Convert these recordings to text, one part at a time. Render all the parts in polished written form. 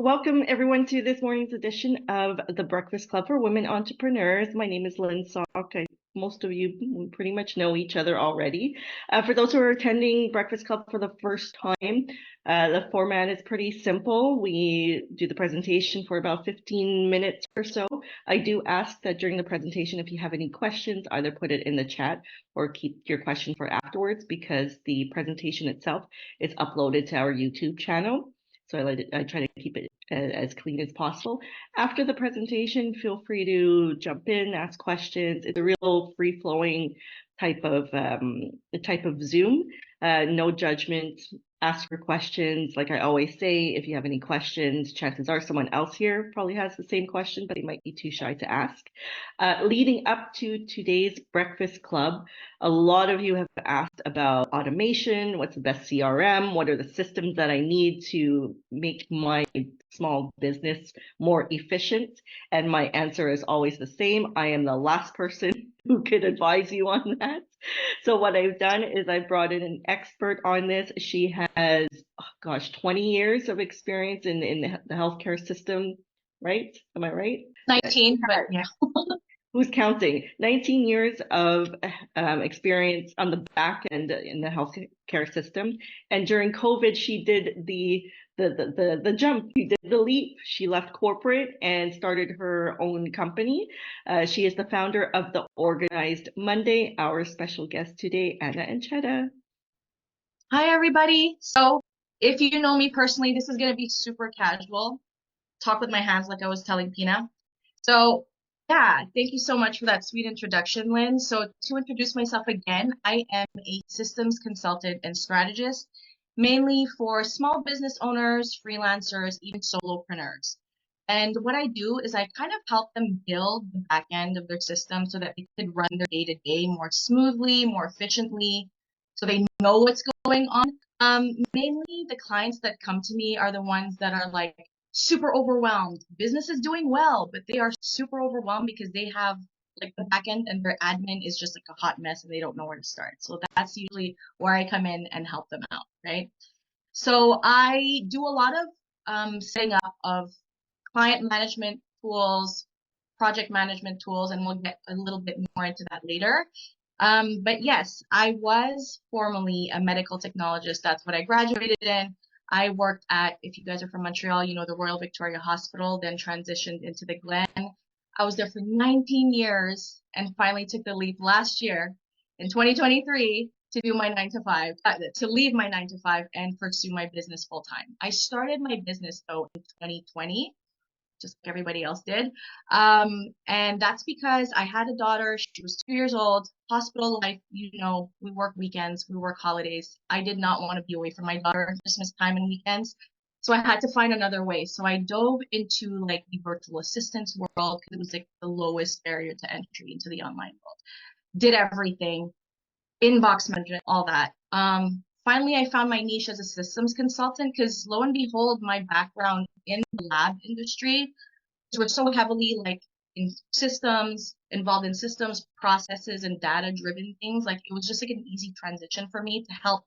Welcome everyone to this morning's edition of the Breakfast Club for Women Entrepreneurs. My name is Lynn Sock. Most of you pretty much know each other already. For those who are attending Breakfast Club for the first time, the format is pretty simple. We do the presentation for about 15 minutes or so. I do ask that during the presentation, if you have any questions, either put it in the chat or keep your question for afterwards, because the presentation itself is uploaded to our YouTube channel. So I try to keep it as clean as possible. After the presentation, feel free to jump in, ask questions. It's a real free-flowing type of Zoom. No judgment. Ask your questions. Like I always say, if you have any questions, chances are someone else here probably has the same question, but they might be too shy to ask. Leading up to today's Breakfast Club, a lot of you have asked about automation. What's the best CRM? What are the systems that I need to make my small business more efficient? And my answer is always the same. I am the last person who could advise you on that. So what I've done is I brought in an expert on this. She has, 20 years of experience in the healthcare system, right? Am I right? 19, but yeah. Who's counting? 19 years of experience on the back end in the healthcare system. And during COVID, she did the jump. She did the leap. She left corporate and started her own company. She is the founder of the Organized Monday. Our special guest today, Ancheta. Hi, everybody. So if you know me personally, this is going to be super casual. Talk with my hands like I was telling Pina. So yeah, thank you so much for that sweet introduction, Lynn. So to introduce myself again, I am a systems consultant and strategist, mainly for small business owners, freelancers, even solopreneurs. And what I do is I kind of help them build the back end of their system so that they can run their day-to-day more smoothly, more efficiently, so they know what's going on. Mainly the clients that come to me are the ones that are like super overwhelmed. Business is doing well, but they are super overwhelmed because they have like the back end and their admin is just like a hot mess and they don't know where to start. So that's usually where I come in and help them out, right? So I do a lot of setting up of client management tools, project management tools, and we'll get a little bit more into that later. But yes, I was formerly a medical technologist. That's what I graduated in. I worked at, if you guys are from Montreal, you know, the Royal Victoria Hospital, then transitioned into the Glen. I was there for 19 years and finally took the leap last year in 2023 to do my 9 to 5, to leave my 9 to 5 and pursue my business full time. I started my business though in 2020, just like everybody else did. And that's because I had a daughter. She was 2 years old, hospital life, you know, we work weekends, we work holidays. I did not want to be away from my daughter Christmas time and weekends. So I had to find another way. So I dove into like the virtual assistance world because it was like the lowest barrier to entry into the online world. Did everything, inbox management, all that. Finally, I found my niche as a systems consultant because lo and behold, my background in the lab industry, we're so heavily like in systems, involved in systems, processes, and data-driven things. Like it was just like an easy transition for me to help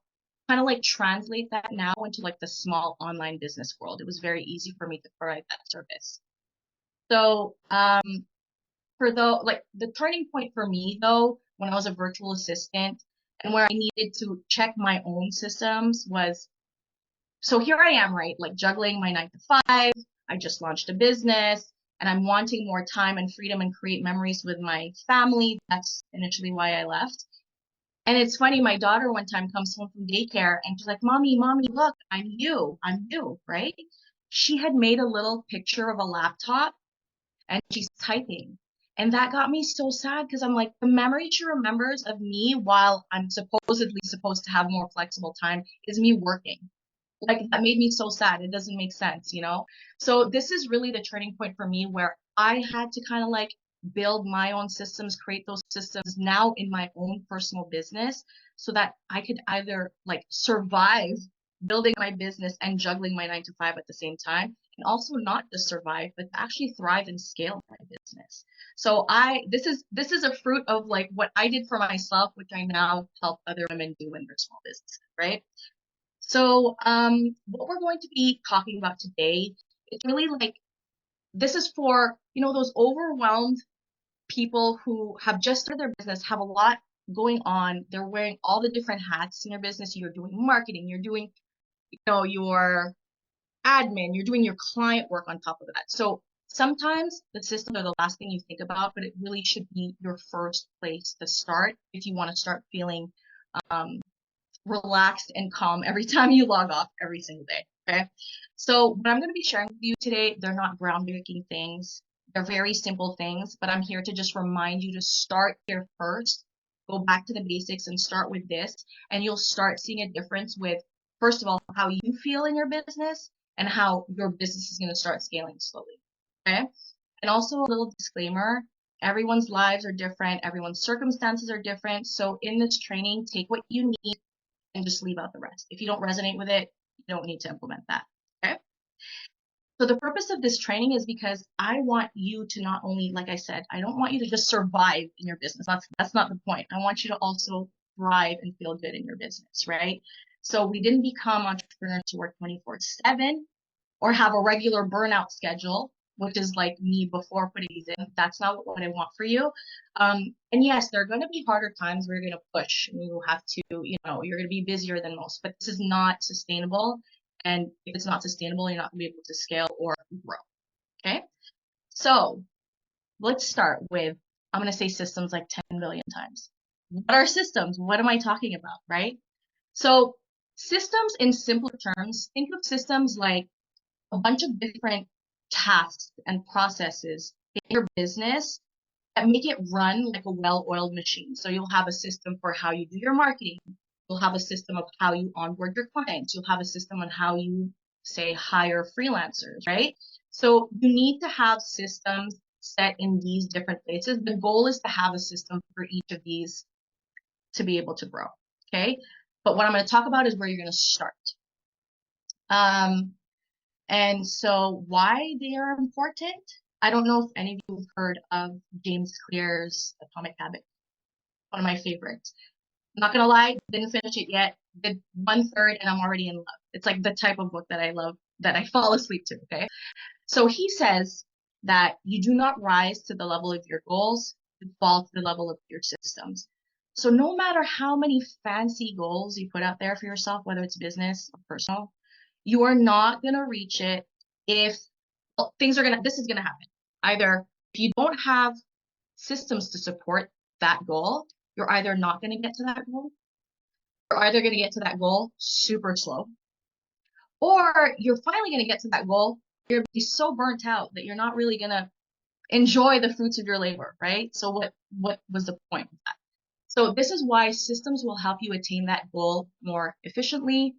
kind of like translate that now into like the small online business world. It was very easy for me to provide that service. So for the turning point for me though, when I was a virtual assistant and where I needed to check my own systems was, so here I am, right? Like juggling my 9 to 5. I just launched a business and I'm wanting more time and freedom and create memories with my family. That's initially why I left. And it's funny, my daughter one time comes home from daycare and she's like, Mommy, look, I'm you, right? She had made a little picture of a laptop and she's typing. And that got me so sad because I'm like, the memory she remembers of me while I'm supposedly supposed to have more flexible time is me working. Like that made me so sad. It doesn't make sense, you know? So this is really the turning point for me where I had to kind of like build my own systems, create those systems now in my own personal business so that I could either like survive building my business and juggling my 9 to 5 at the same time, and also not just survive, but actually thrive and scale my business. So this is a fruit of like what I did for myself, which I now help other women do in their small businesses, right? So what we're going to be talking about today It's really like, this is for, those overwhelmed people who have just started their business, have a lot going on. They're wearing all the different hats in your business. You're doing marketing, you're doing, your admin, you're doing your client work on top of that. So sometimes the systems are the last thing you think about, but it really should be your first place to start if you want to start feeling um, relaxed and calm every time you log off every single day. Okay. So what I'm going to be sharing with you today, they're not groundbreaking things. They're very simple things, but I'm here to just remind you to start here first. Go back to the basics and start with this, and you'll start seeing a difference with, first of all, how you feel in your business and how your business is going to start scaling slowly. Okay. And also a little disclaimer, everyone's lives are different, everyone's circumstances are different. So in this training, take what you need and just leave out the rest. If you don't resonate with it, you don't need to implement that. Okay. So the purpose of this training is because I want you to not only, like I said, I don't want you to just survive in your business. That's not the point. I want you to also thrive and feel good in your business, right? So we didn't become entrepreneurs to work 24/7 or have a regular burnout schedule, which is like me before putting these in. That's not what I want for you. And yes, there are going to be harder times where you're going to push and you have to, you're going to be busier than most, but this is not sustainable. And if it's not sustainable, you're not going to be able to scale or grow. Okay. So let's start with, I'm going to say systems like 10 billion times. What are systems? What am I talking about? Right. So systems, in simpler terms, think of systems like a bunch of different tasks and processes in your business that make it run like a well-oiled machine. So you'll have a system for how you do your marketing. You'll have a system of how you onboard your clients. You'll have a system on how you, say, hire freelancers, right? So you need to have systems set in these different places. The goal is to have a system for each of these to be able to grow, okay? But what I'm going to talk about is where you're going to start. And so why they are important, I don't know if any of you have heard of James Clear's Atomic Habits, one of my favorites. I'm not gonna lie, didn't finish it yet. Did 1/3 and I'm already in love. It's like the type of book that I love, that I fall asleep to, okay? So he says that you do not rise to the level of your goals, you fall to the level of your systems. So no matter how many fancy goals you put out there for yourself, whether it's business or personal, you are not going to reach it if this is going to happen. Either if you don't have systems to support that goal, you're either not going to get to that goal, you're either going to get to that goal super slow, or you're finally going to get to that goal, you're going to be so burnt out that you're not really going to enjoy the fruits of your labor, right? So what was the point of that? So this is why systems will help you attain that goal more efficiently,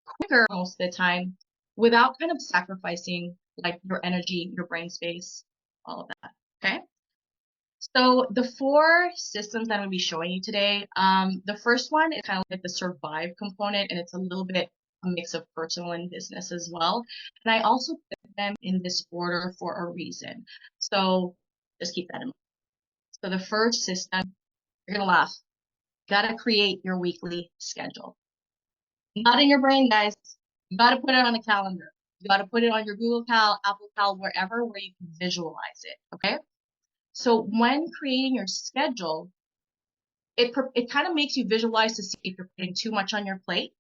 quicker most of the time, without kind of sacrificing like your energy, your brain space, all of that. Okay. So the 4 systems that I'm going to be showing you today, the first one is kind of like the survive component, and it's a little bit a mix of personal and business as well. And I also put them in this order for a reason. So just keep that in mind. So the first system, you're going to laugh. You got to create your weekly schedule. Not in your brain, guys. You got to put it on a calendar. You got to put it on your Google Cal, Apple Cal, wherever where you can visualize it. Okay. So when creating your schedule, it kind of makes you visualize to see if you're putting too much on your plate.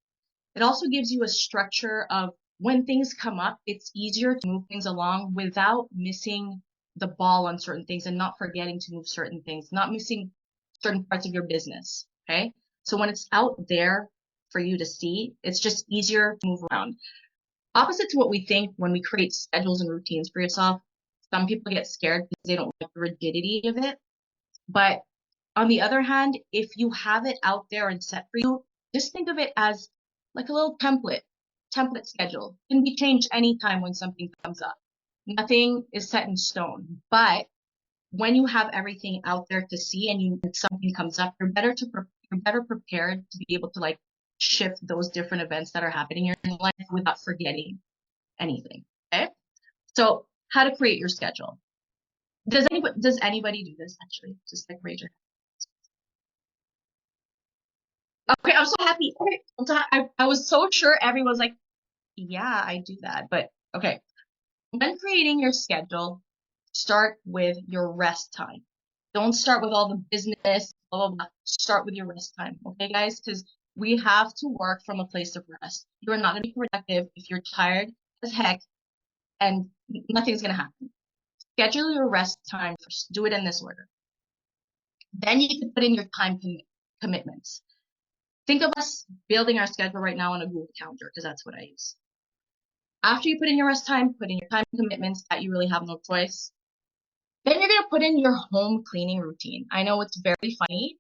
It also gives you a structure of when things come up, it's easier to move things along without missing the ball on certain things and not forgetting to move certain things, not missing certain parts of your business. Okay. So when it's out there for you to see, it's just easier to move around. Opposite to what we think when we create schedules and routines for yourself, some people get scared because they don't like the rigidity of it. But on the other hand, if you have it out there and set for you, just think of it as like a little template schedule. It can be changed anytime when something comes up. Nothing is set in stone. But when you have everything out there to see and something comes up, you're better prepared to be able to like shift those different events that are happening in your life without forgetting anything. Okay. So how to create your schedule. Does anybody do this actually? Just like raise your hand. Okay, I'm so happy. Okay, I was so sure everyone's like, yeah, I do that. But okay. When creating your schedule, start with your rest time. Don't start with all the business, blah, blah, blah. Start with your rest time, okay, guys? Because we have to work from a place of rest. You're not going to be productive if you're tired as heck and nothing's going to happen. Schedule your rest time first. Do it in this order. Then you can put in your time commitments. Think of us building our schedule right now on a Google Calendar because that's what I use. After you put in your rest time, put in your time commitments that you really have no choice. Then you're going to put in your home cleaning routine. I know it's very funny,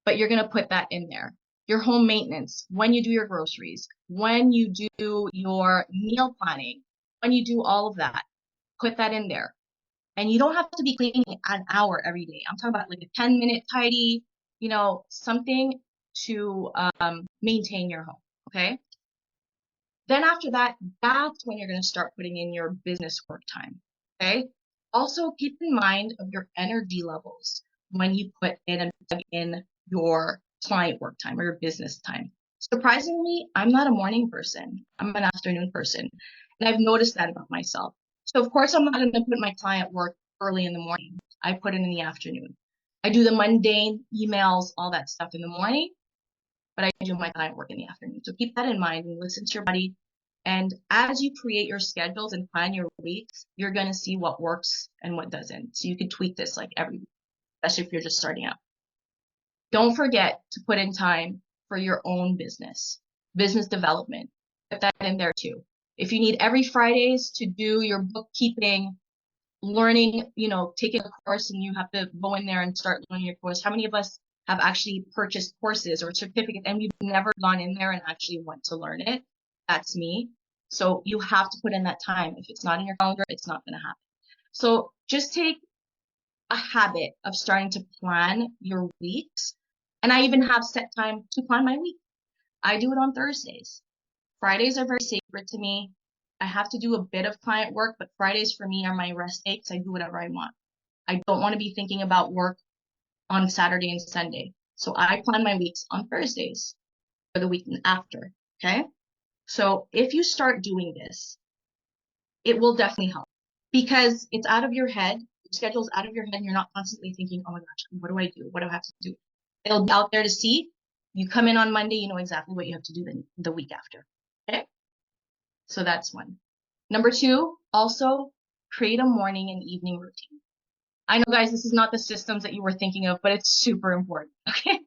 but you're going to put that in there. Your home maintenance, when you do your groceries, when you do your meal planning, when you do all of that, put that in there. And you don't have to be cleaning an hour every day. I'm talking about like a 10-minute tidy, something to maintain your home. Okay. Then after that, that's when you're going to start putting in your business work time. Okay. Also keep in mind of your energy levels when you put in and plug in your client work time or your business time. Surprisingly, I'm not a morning person. I'm an afternoon person. And I've noticed that about myself. So of course, I'm not going to put my client work early in the morning. I put it in the afternoon. I do the mundane emails, all that stuff in the morning, but I do my client work in the afternoon. So keep that in mind and listen to your body. And as you create your schedules and plan your weeks, you're going to see what works and what doesn't. So you can tweak this like every week, especially if you're just starting out. Don't forget to put in time for your own business development. Put that in there too. If you need every Fridays to do your bookkeeping, learning, taking a course and you have to go in there and start learning your course. How many of us have actually purchased courses or certificates and we've never gone in there and actually went to learn it? That's me. So you have to put in that time. If it's not in your calendar, it's not going to happen. So just take a habit of starting to plan your weeks. And I even have set time to plan my week. I do it on Thursdays. Fridays are very sacred to me. I have to do a bit of client work, but Fridays for me are my rest days. I do whatever I want. I don't want to be thinking about work on Saturday and Sunday. So I plan my weeks on Thursdays for the week after. Okay. So if you start doing this, it will definitely help because it's out of your head. Your schedule's out of your head. And you're not constantly thinking, oh my gosh, what do I do? What do I have to do? It'll be out there to see. You come in on Monday, you know exactly what you have to do the week after. Okay. So that's one. Number two, also create a morning and evening routine. I know, guys, this is not the systems that you were thinking of, but it's super important. Okay.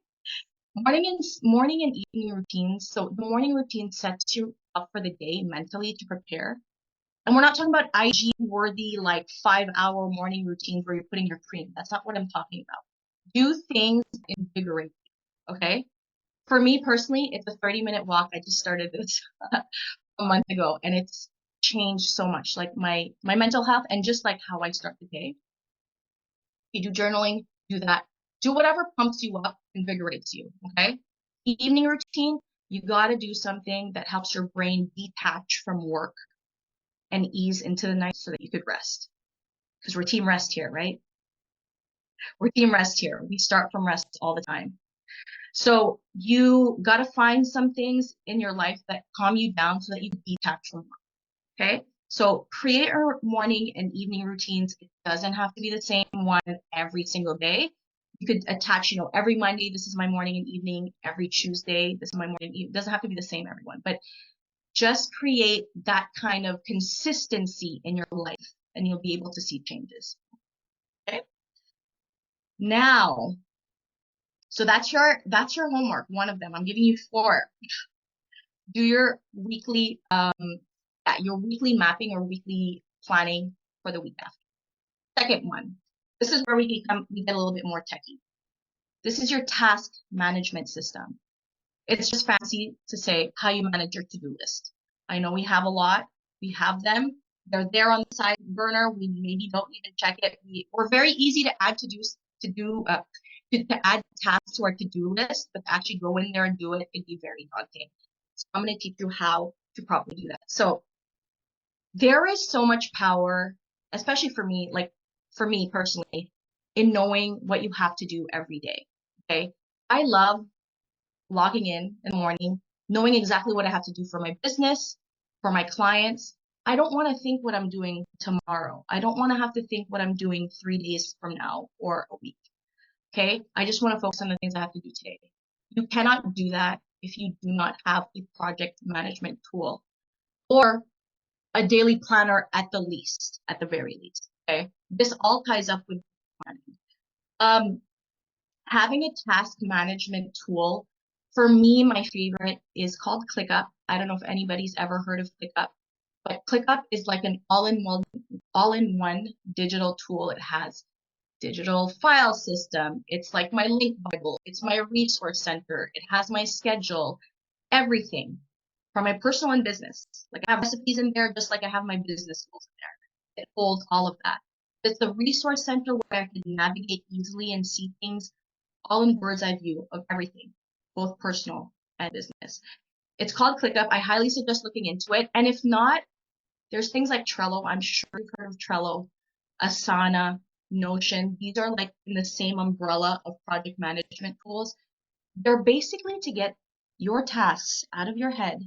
Morning and evening routines. So the morning routine sets you up for the day mentally to prepare. And we're not talking about IG worthy, like 5-hour morning routines where you're putting your cream. That's not what I'm talking about. Do things that invigorate you. Okay. For me personally, it's a 30-minute walk. I just started this a month ago and it's changed so much, like my mental health and just like how I start the day. You do journaling, do that. Do whatever pumps you up, invigorates you, okay? Evening routine, you got to do something that helps your brain detach from work and ease into the night so that you could rest. Because we're team rest here, right? We're team rest here. We start from rest all the time. So you got to find some things in your life that calm you down so that you detach from work, okay? So create our morning and evening routines. It doesn't have to be the same one every single day. You could attach, every Monday, this is my morning and evening. Every Tuesday, this is my morning and evening. It doesn't have to be the same, everyone, but just create that kind of consistency in your life and you'll be able to see changes. Okay. Now, so that's your homework, one of them. I'm giving you 4. Do your weekly mapping or weekly planning for the week after. Second one, this is where we get a little bit more techie. This is your task management system. It's just fancy to say how you manage your to-do list. I know we have a lot. We have them. They're there on the side burner. We maybe don't even check it. We're very easy to add to add tasks to our to-do list, but to actually go in there and do it, it'd be very daunting. So I'm going to teach you how to properly do that. So there is so much power, especially for me personally, in knowing what you have to do every day. Okay. I love logging in the morning, knowing exactly what I have to do for my business, for my clients. I don't want to think what I'm doing tomorrow. I don't want to have to think what I'm doing 3 days from now or a week. Okay. I just want to focus on the things I have to do today. You cannot do that if you do not have a project management tool or a daily planner at the least, at the very least. Okay. This all ties up with planning. Um, Having a task management tool, for me, my favorite is called ClickUp. I don't know if anybody's ever heard of ClickUp, but ClickUp is like an all-in-one digital tool. It has digital file system. It's like my link Bible. It's my resource center. It has my schedule, everything for my personal and business. Like I have recipes in there, just like I have my business tools in there. It holds all of that. It's the resource center where I can navigate easily and see things all in bird's eye view of everything, both personal and business. It's called ClickUp. I highly suggest looking into it. And if not, there's things like Trello. I'm sure you've heard of Trello, Asana, Notion. These are like in the same umbrella of project management tools. They're basically to get your tasks out of your head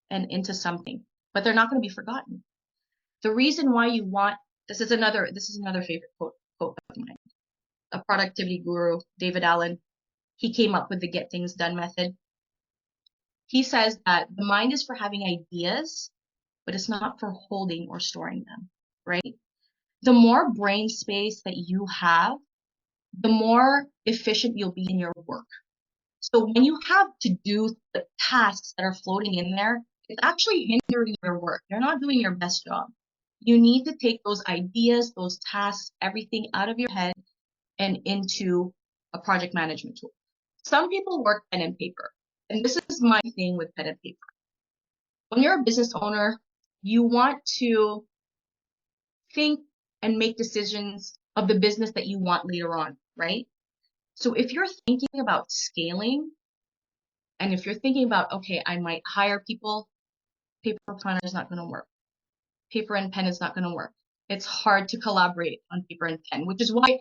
and into something, but they're not going to be forgotten. The reason why you want this is another favorite quote of mine. A productivity guru, David Allen, he came up with the get things done method. He says that the mind is for having ideas, but it's not for holding or storing them, right? The more brain space that you have, the more efficient you'll be in your work. So when you have to do the tasks that are floating in there, it's actually hindering your work. You're not doing your best job. You need to take those ideas, those tasks, everything out of your head and into a project management tool. Some people work pen and paper, and this is my thing with pen and paper. When you're a business owner, you want to think and make decisions of the business that you want later on, right? So if you're thinking about scaling, and if you're thinking about, okay, I might hire people, paper planner is not going to work. Paper and pen is not going to work. It's hard to collaborate on paper and pen, which is why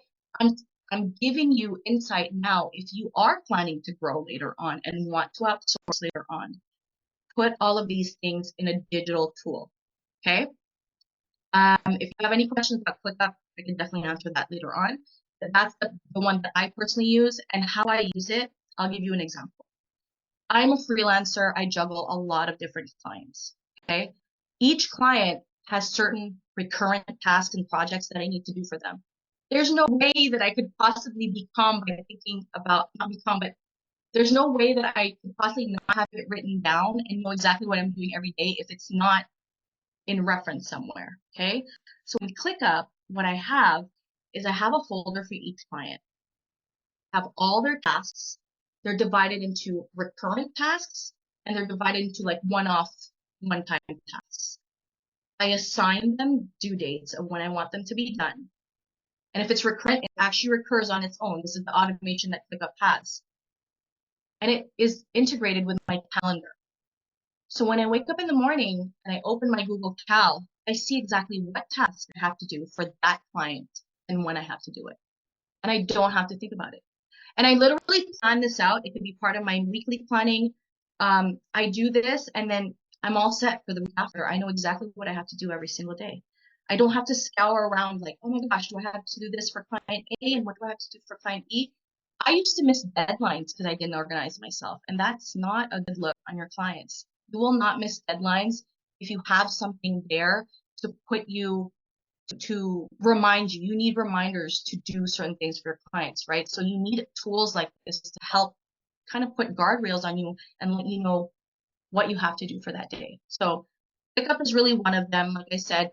I'm giving you insight now. If you are planning to grow later on and want to outsource later on, put all of these things in a digital tool. Okay. If you have any questions about ClickUp, I can definitely answer that later on. But that's the one that I personally use, and how I use it. I'll give you an example. I'm a freelancer. I juggle a lot of different clients. Okay. Each client has certain recurrent tasks and projects that I need to do for them. There's no way that I could possibly become by thinking about, not become, but there's no way that I could possibly not have it written down and know exactly what I'm doing every day if it's not in reference somewhere. Okay. So with ClickUp, what I have is I have a folder for each client, have all their tasks. They're divided into recurrent tasks and they're divided into like one-off, one-time tasks. I assign them due dates of when I want them to be done. And if it's recurrent, it actually recurs on its own. This is the automation that ClickUp has. And it is integrated with my calendar. So when I wake up in the morning and I open my Google Cal, I see exactly what tasks I have to do for that client and when I have to do it. And I don't have to think about it. And I literally plan this out. It could be part of my weekly planning. I do this and then I'm all set for the week after. I know exactly what I have to do every single day. I don't have to scour around like, oh my gosh, do I have to do this for client A and what do I have to do for client E? I used to miss deadlines because I didn't organize myself. And that's not a good look on your clients. You will not miss deadlines if you have something there to put you to remind you. You need reminders to do certain things for your clients, right? So you need tools like this to help kind of put guardrails on you and let you know what you have to do for that day. So ClickUp is really one of them. Like I said,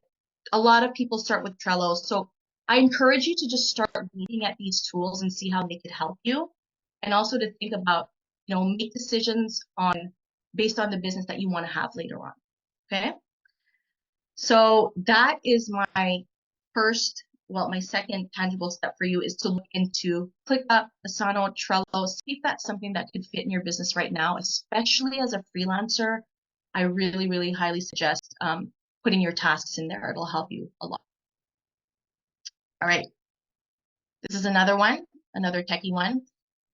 a lot of people start with Trello. So I encourage you to just start looking at these tools and see how they could help you. And also to think about, make decisions based on the business that you want to have later on. Okay. So that is my my second tangible step for you is to look into ClickUp, Asana, Trello, see if that's something that could fit in your business right now, especially as a freelancer. I really, really highly suggest putting your tasks in there. It'll help you a lot. All right. This is another techie one.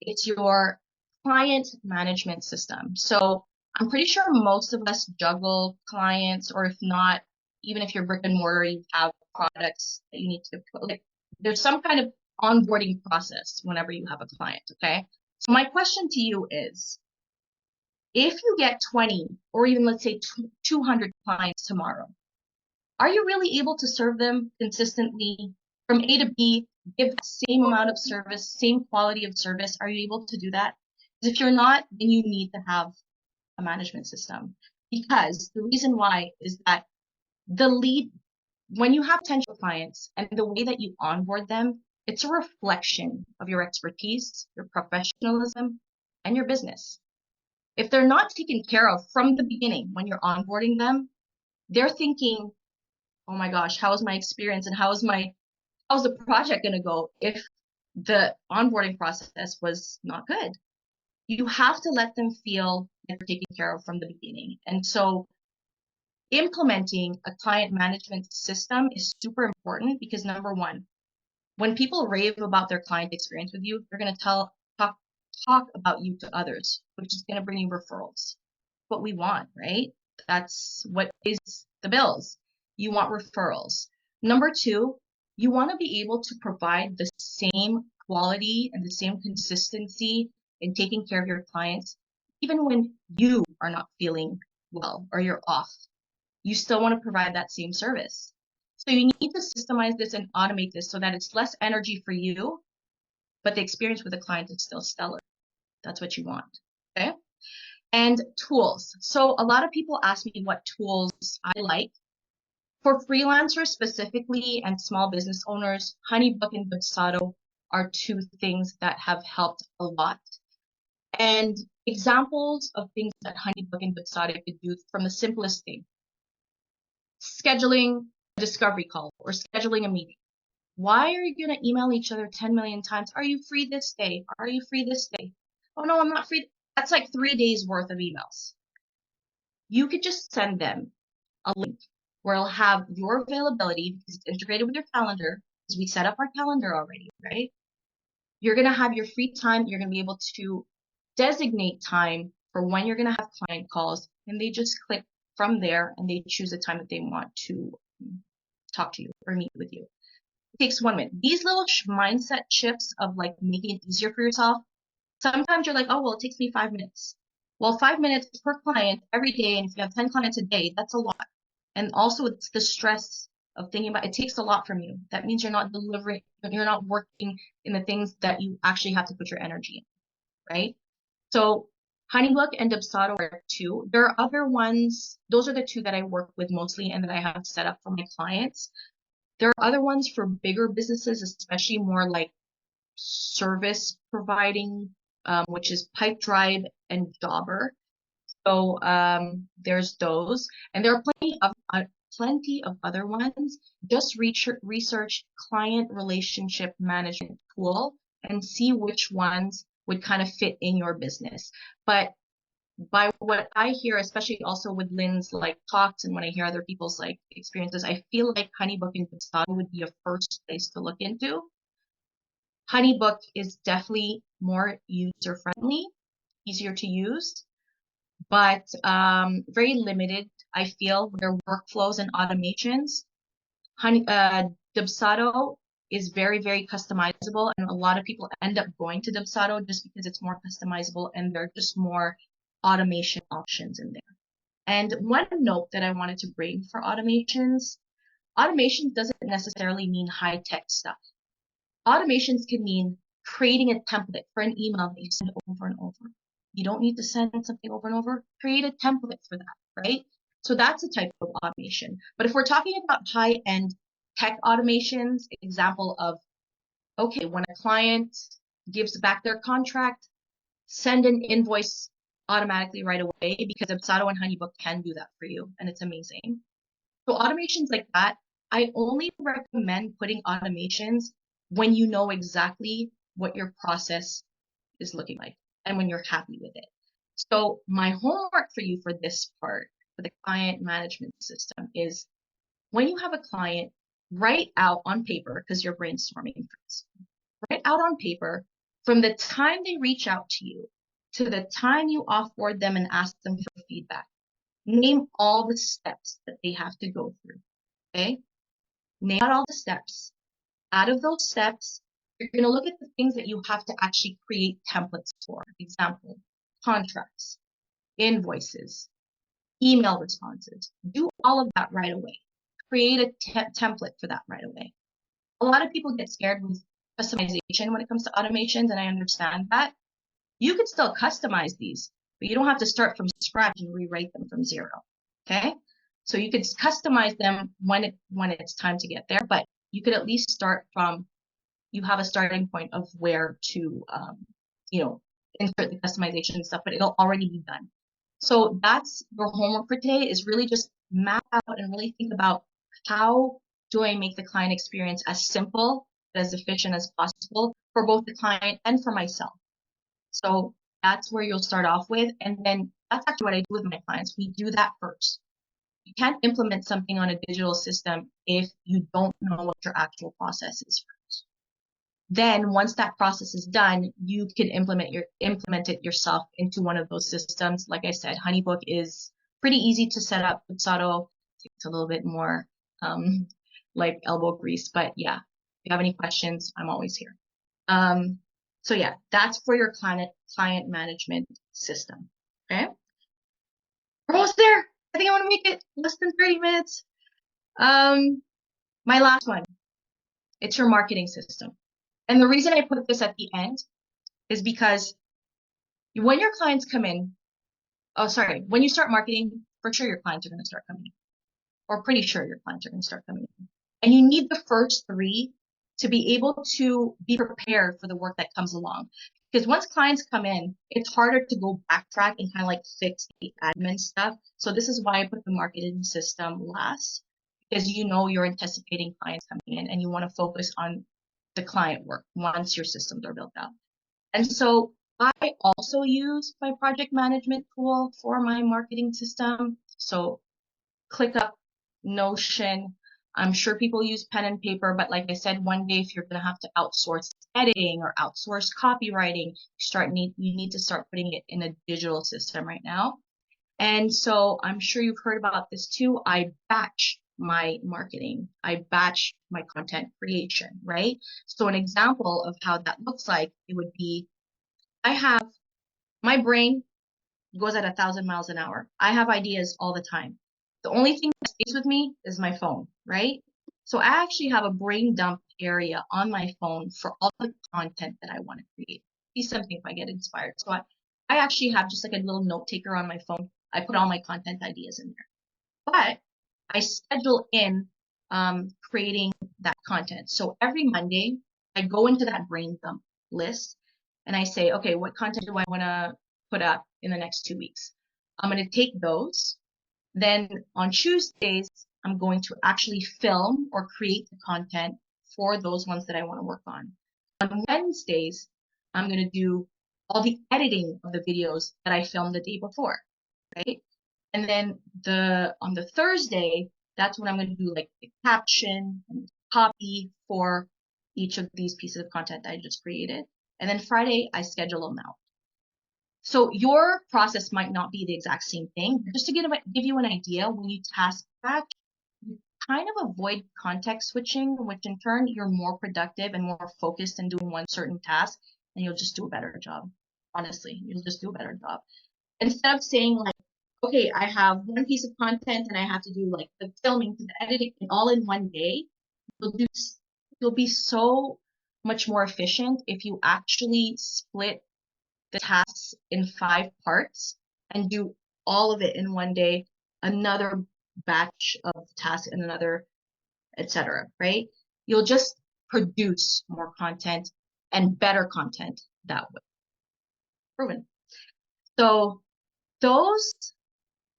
It's your client management system. So I'm pretty sure most of us juggle clients, or if not, even if you're brick and mortar, you have products that you need to like. There's some kind of onboarding process whenever you have a client. Okay. So my question to you is, if you get 20 or even let's say 200 clients tomorrow, are you really able to serve them consistently from A to B, give the same amount of service, same quality of service? Are you able to do that? Because if you're not, then you need to have a management system. Because the reason why is that the lead, when you have potential clients and the way that you onboard them, it's a reflection of your expertise, your professionalism, and your business. If they're not taken care of from the beginning when you're onboarding them, they're thinking, oh my gosh, how is my experience and how's the project going to go if the onboarding process was not good? You have to let them feel that they're taken care of from the beginning. And so implementing a client management system is super important because number one, when people rave about their client experience with you, they're going to talk about you to others, which is going to bring you referrals. What we want, right? That's what pays the bills. You want referrals. Number two, you want to be able to provide the same quality and the same consistency in taking care of your clients, even when you are not feeling well or you're off. You still want to provide that same service. So you need to systemize this and automate this so that it's less energy for you, but the experience with the client is still stellar. That's what you want. Okay. And tools. So a lot of people ask me what tools I like. For freelancers specifically and small business owners, HoneyBook and Dubsado are two things that have helped a lot. And examples of things that HoneyBook and Dubsado could do from the simplest thing, scheduling a discovery call or scheduling a meeting. Why are you going to email each other 10 million times? Are you free this day? Are you free this day? Oh no, I'm not free. That's like 3 days worth of emails. You could just send them a link where it'll have your availability because it's integrated with your calendar because we set up our calendar already, right? You're going to have your free time. You're going to be able to designate time for when you're going to have client calls, and they just click from there and they choose a time that they want to talk to you or meet with you. It takes 1 minute. These little mindset shifts of like making it easier for yourself. Sometimes you're like, oh, well, it takes me 5 minutes. Well, 5 minutes per client every day. And if you have 10 clients a day, that's a lot. And also it's the stress of thinking about it takes a lot from you. That means you're not delivering, you're not working in the things that you actually have to put your energy in, right? So HoneyBook and Dubsado are two. There are other ones. Those are the two that I work with mostly and that I have set up for my clients. There are other ones for bigger businesses, especially more like service providing, which is Pipedrive and Jobber. So there's those, and there are plenty of other ones. Just research client relationship management tool and see which ones would kind of fit in your business. But by what I hear, especially also with Lynn's like talks and when I hear other people's like experiences, I feel like HoneyBook and Dubsado would be a first place to look into. HoneyBook is definitely more user friendly, easier to use, but very limited, I feel, with their workflows and automations. Dubsado is very, very customizable, and a lot of people end up going to Dubsado just because it's more customizable and there are just more automation options in there. And one note that I wanted to bring for automations doesn't necessarily mean high-tech stuff. Automations can mean creating a template for an email that you send over and over. You don't need to send something over and over. Create a template for that, right? So that's a type of automation. But if we're talking about high-end tech automations, example of, okay, when a client gives back their contract, send an invoice automatically right away because Dubsado and HoneyBook can do that for you, and it's amazing. So automations like that, I only recommend putting automations when you know exactly what your process is looking like and when you're happy with it. So my homework for you for this part, for the client management system, is when you have a client, write out on paper, because you're brainstorming first, write out on paper from the time they reach out to you to the time you offboard them and ask them for feedback. Name all the steps that they have to go through. Okay? Name out all the steps. Out of those steps, you're going to look at the things that you have to actually create templates for. Example, contracts, invoices, email responses. Do all of that right away. Create a template for that right away. A lot of people get scared with customization when it comes to automations, and I understand that. You could still customize these, but you don't have to start from scratch and rewrite them from zero. Okay? So you could customize them when it's time to get there, but you could at least start from, you have a starting point of where to insert the customization and stuff, but it'll already be done. So that's your homework for today, is really just map out and really think about, how do I make the client experience as simple, as efficient as possible for both the client and for myself. So that's where you'll start off with. And then that's actually what I do with my clients. We do that first. You can't implement something on a digital system if you don't know what your actual process is first. Then once that process is done, you can implement it yourself into one of those systems. Like I said, HoneyBook is pretty easy to set up. Dubsado takes a little bit more like elbow grease, but yeah, if you have any questions, I'm always here. So yeah, that's for your client management system. Okay. We're almost there. I think I want to make it less than 30 minutes. My last one, it's your marketing system. And the reason I put this at the end is because when your clients come in, when you start marketing, for sure your clients are going to start coming in, or pretty sure your clients are going to start coming in. And you need the first 3 to be able to be prepared for the work that comes along. Because once clients come in, it's harder to go backtrack and kind of like fix the admin stuff. So this is why I put the marketing system last, because you're anticipating clients coming in and you want to focus on the client work once your systems are built out. And so I also use my project management tool for my marketing system. So ClickUp, Notion. I'm sure people use pen and paper, but like I said, one day if you're going to have to outsource editing or outsource copywriting, you need to start putting it in a digital system right now. And so I'm sure you've heard about this too. I batch my marketing. I batch my content creation, right? So an example of how that looks like, it would be, my brain goes at 1,000 miles an hour. I have ideas all the time. The only thing that stays with me is my phone, right? So I actually have a brain dump area on my phone for all the content that I want to create. Be something if I get inspired. So I actually have just like a little note taker on my phone. I put all my content ideas in there. But I schedule in creating that content. So every Monday, I go into that brain dump list and I say, okay, what content do I want to put up in the next 2 weeks? I'm going to take those. Then on Tuesdays, I'm going to actually film or create the content for those ones that I want to work on. On Wednesdays, I'm going to do all the editing of the videos that I filmed the day before, right? And then on the Thursday, that's when I'm going to do like the caption and the copy for each of these pieces of content that I just created. And then Friday, I schedule them out. So your process might not be the exact same thing, but just to give you an idea, when you task batch, you kind of avoid context switching, which in turn you're more productive and more focused in doing one certain task, and you'll just do a better job. Honestly, you'll just do a better job. Instead of saying like, okay, I have one piece of content and I have to do like the filming to the editing all in one day, you'll be so much more efficient if you actually split the tasks in 5 parts and do all of it in one day, another batch of tasks and another, etc. Right? You'll just produce more content and better content that way. Proven. So those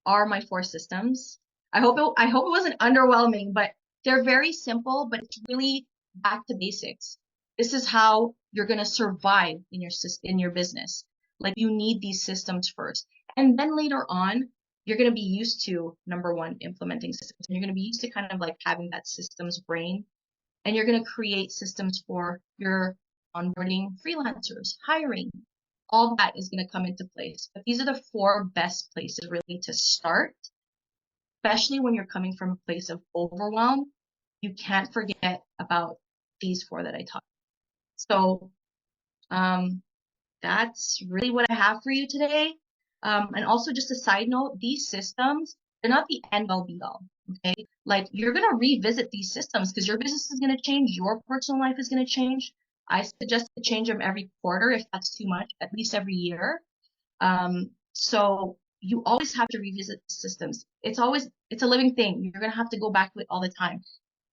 are my 4 systems. I hope it wasn't underwhelming, but they're very simple, but it's really back to basics. This is how you're going to survive in your business. Like, you need these systems first. And then later on, you're going to be used to, number one, implementing systems. And you're going to be used to kind of like having that systems brain. And you're going to create systems for your onboarding freelancers, hiring. All that is going to come into place. But these are the 4 best places really to start. especially when you're coming from a place of overwhelm, you can't forget about these four that I taught. So that's really what I have for you today. And also just a side note, these systems, they're not the end all be all. Okay. Like you're going to revisit these systems because your business is going to change. Your personal life is going to change. I suggest to change them every quarter if that's too much, at least every year. So you always have to revisit the systems. It's a living thing. You're going to have to go back to it all the time.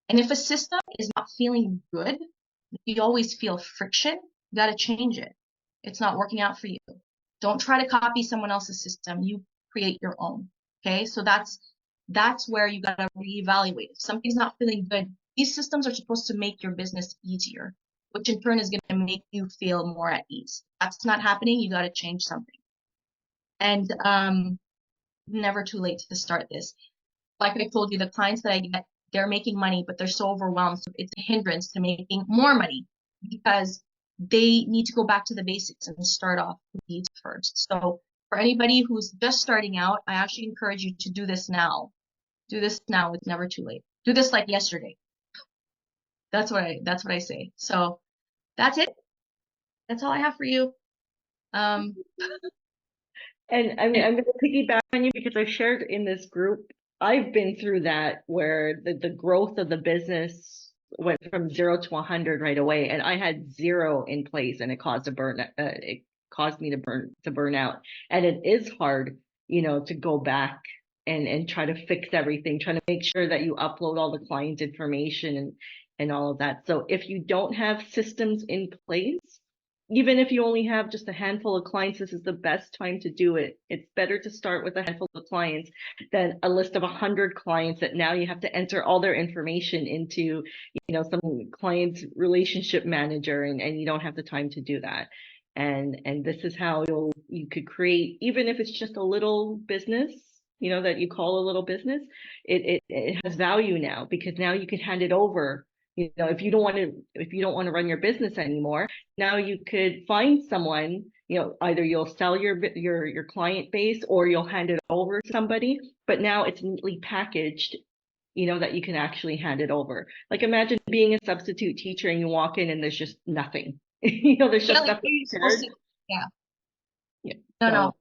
And if a system is not feeling good, you always feel friction, you got to change it. It's not working out for you. Don't try to copy someone else's system. You create your own. Okay. So that's where you got to reevaluate. If something's not feeling good, these systems are supposed to make your business easier, which in turn is going to make you feel more at ease. That's not happening. You got to change something. And never too late to start this. Like I told you, the clients that I get, they're making money, but they're so overwhelmed. So it's a hindrance to making more money because they need to go back to the basics and start off with these first. So for anybody who's just starting out, I actually encourage you to do this now. Do this now. It's never too late. Do this like yesterday. That's what I say. So that's it. That's all I have for you. And I mean, I'm going to piggyback on you because I shared in this group, I've been through that where the growth of the business went from 0 to 100 right away, and I had 0 in place, and it caused it caused me to burn out. And it is hard, to go back and try to fix everything, trying to make sure that you upload all the client information and all of that. So if you don't have systems in place, even if you only have just a handful of clients, this is the best time to do it. It's better to start with a handful of clients than a list of 100 clients that now you have to enter all their information into, some client relationship manager, and you don't have the time to do that. And this is how you could create, even if it's just a little business, that you call a little business, it has value now because now you can hand it over. If you don't want to run your business anymore, now you could find someone, either you'll sell your client base or you'll hand it over to somebody, but now it's neatly packaged, that you can actually hand it over. Like imagine being a substitute teacher and you walk in and there's just nothing. There's just like, nothing prepared. yeah. Yeah. No,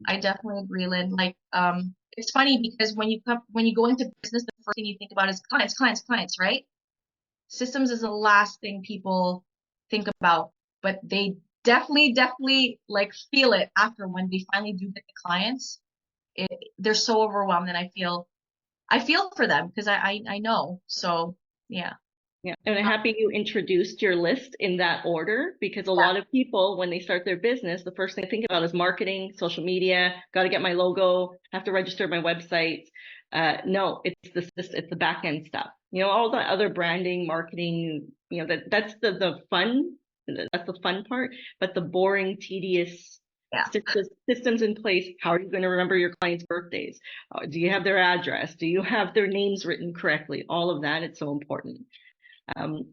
I definitely agree, Lynn. Like, it's funny because when you go into business, the first thing you think about is clients, right? Systems is the last thing people think about, but they definitely like feel it after when they finally do get the clients. They're so overwhelmed, and I feel for them because I know. So yeah. Yeah, and I'm happy you introduced your list in that order because a lot of people, when they start their business, the first thing they think about is marketing, social media, got to get my logo, have to register my website. No, it's the back end stuff. All the other branding, marketing, that's the fun. That's the fun part, but the boring, tedious systems in place. How are you going to remember your clients' birthdays? Do you have their address? Do you have their names written correctly? All of that, it's so important. Any